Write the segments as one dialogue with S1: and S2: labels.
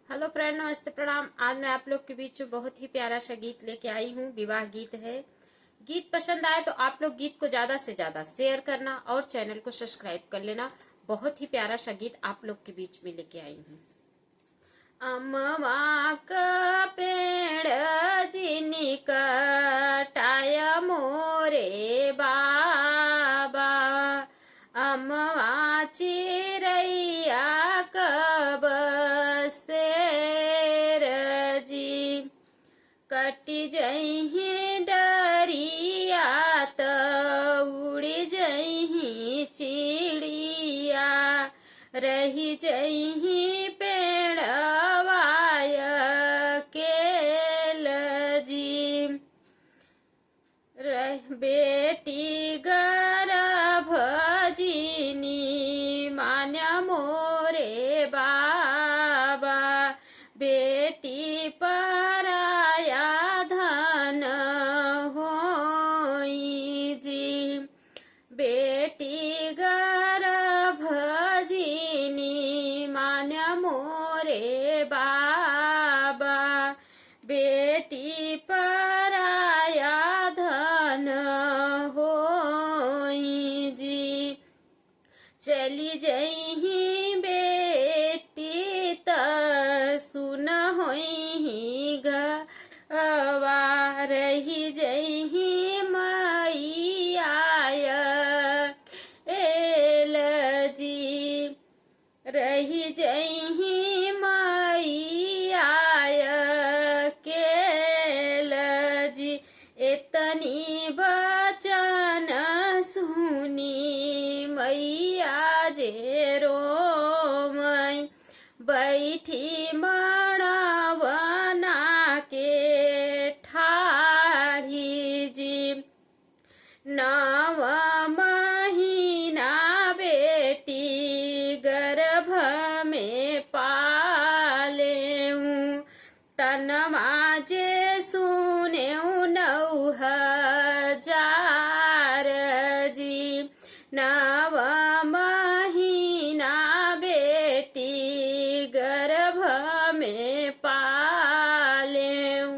S1: Hello friend, नमस्ते, प्रणाम। आज मैं आप लोग के बीच में बहुत ही प्यारा सा गीत लेके आई हूँ। विवाह गीत है। गीत पसंद आए तो आप लोग गीत को ज्यादा से ज्यादा शेयर करना और चैनल को सब्सक्राइब कर लेना। बहुत ही प्यारा सा गीत आप लोग के बीच में लेके आई हूँ। अमवा का पेड़ जिनी कटाय मोरे बाबा, अमवा चिरैया कब शेर जी, कटी जही डरिया त उड़ी जही चिड़िया, रही जही पेड़वाय केल जी, बेटी गर्भ जिनी मान्या मोरे बाबा, बेटी पराया धन होई जी, बेटी गर्भ जिनी मान्या मोरे बाबा, बेटी पराया धन होई जी, चली जही बेटी त सुन होई गवा, रही जही मैया एल जी, रही जही मैया केल जी, इतनी बचन सुनी मैया जे रोमई, बैठी मड़वना के ठाढ़ी जी, नव महीना बेटी गर्भ में पालेऊ, तनमा जे सुने 9,000 जी, नव महीना बेटी गर्भ में पालेऊ,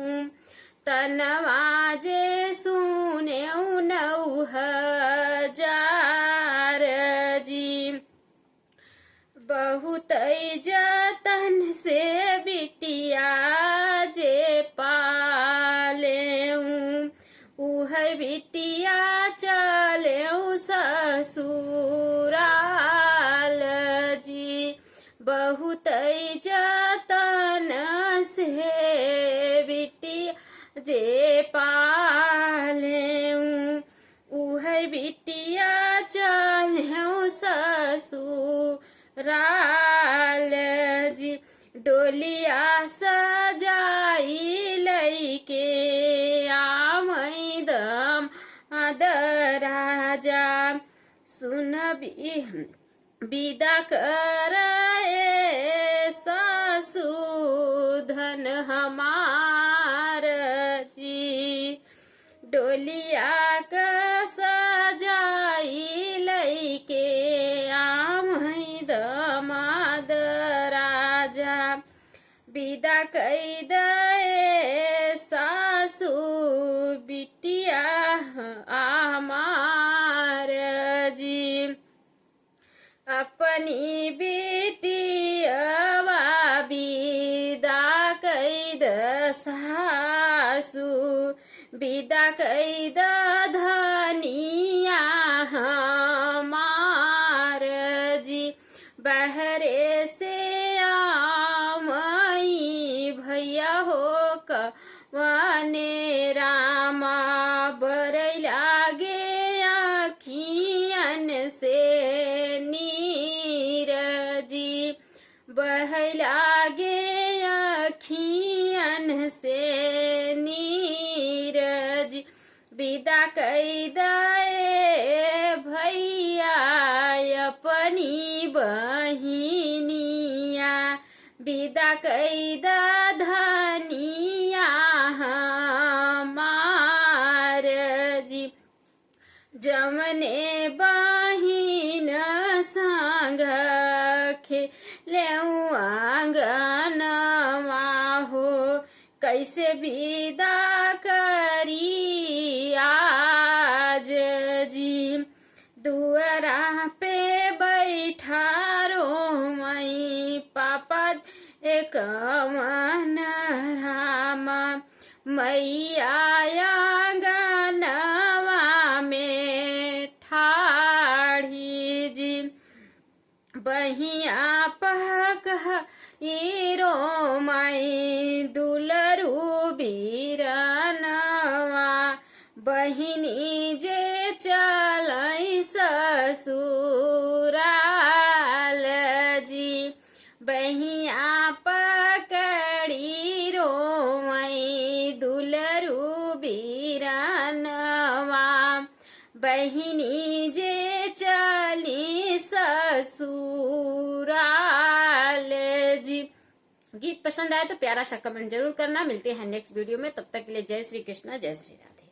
S1: तनवा जे सुने 9,000 जी, बहुत जतन से बिटिया जे पालेऊ, उह बिटिया चलेऊ ससुराल जी, बहुत जतन से बिटिया जे पालेऊ, उह बिटिया चलेऊ ससुराल जी, डोलिया सजाई लईके आमई दम राजा, सुन विदा करे सासु धन हमार जी, डोलिया का सजाई लईके आमई दमाद राजा, विदा कई दे सासु बिटिया आमार जी, अपनी बेटियावा विदा कई द सासु, विदा कई द धनिया हमार जी, बहरे से आमई भैया हो कवाने रामा, बरई लागे आखियन से नीर जी, बह लागे आखियन से नीर जी, विदा कई दे भैया अपनी बहिनिया, विदा कई द धनिया हमार जी, जमने बहिन संग खेलेऊ आंगन कैसे विदा करी आज जी। दुअरा पे बैठा रो मई पापा एक मन रामा, मैया आंगनवा में ठाड़ी जी। बहिया पहक रो माई दुलरू बीरनवा, बहिनी जे चलै ससुराल जी। बहिया पकड़ी रो माई दुलरू बीरनवा, बहिनी जे चली ससुराल जी। गीत पसंद आए तो प्यारा सा कमेंट जरूर करना। मिलते हैं नेक्स्ट वीडियो में, तब तक के लिए जय श्री कृष्ण, जय श्री राधे।